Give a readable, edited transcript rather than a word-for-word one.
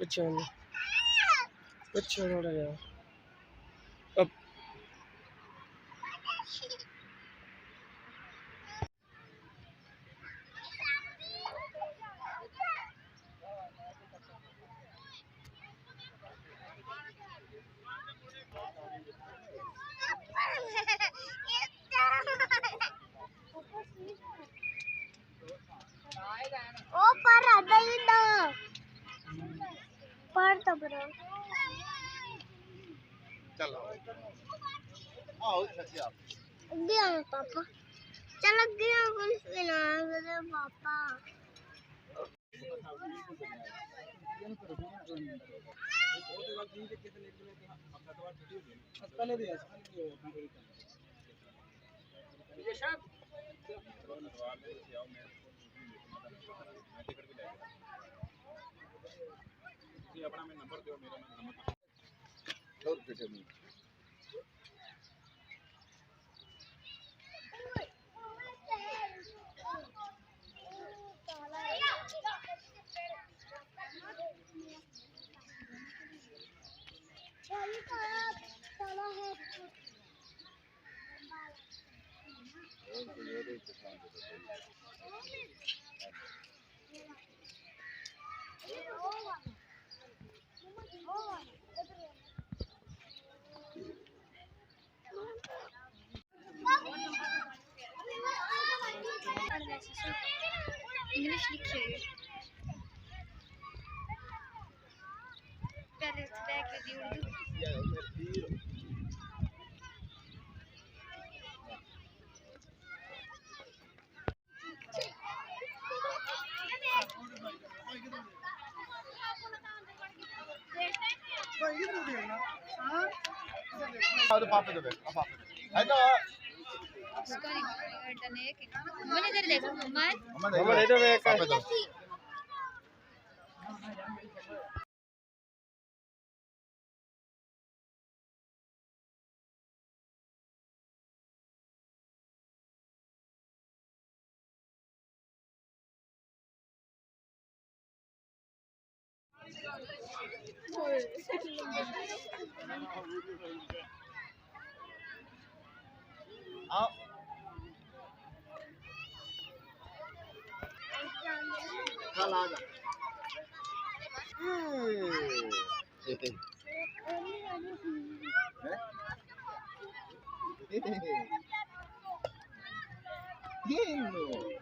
पिछे पिछे थोड़ा जाओ अब ओ पर आता ही ना पर तो बरो चलो आओ सच्ची आप गया पापा चलो गया कौन सुना मेरे पापा अपना मैं नंबर दो मेरा नंबर और पीछे में चलो है इंग्लिश लिखिए पहले देख दी उर्दू और पापा दे पापा है तो इसको नहीं डने के मन इधर देखो मम्मा मम्मा दे दो मैं पापा दो आओ चल आ जा ये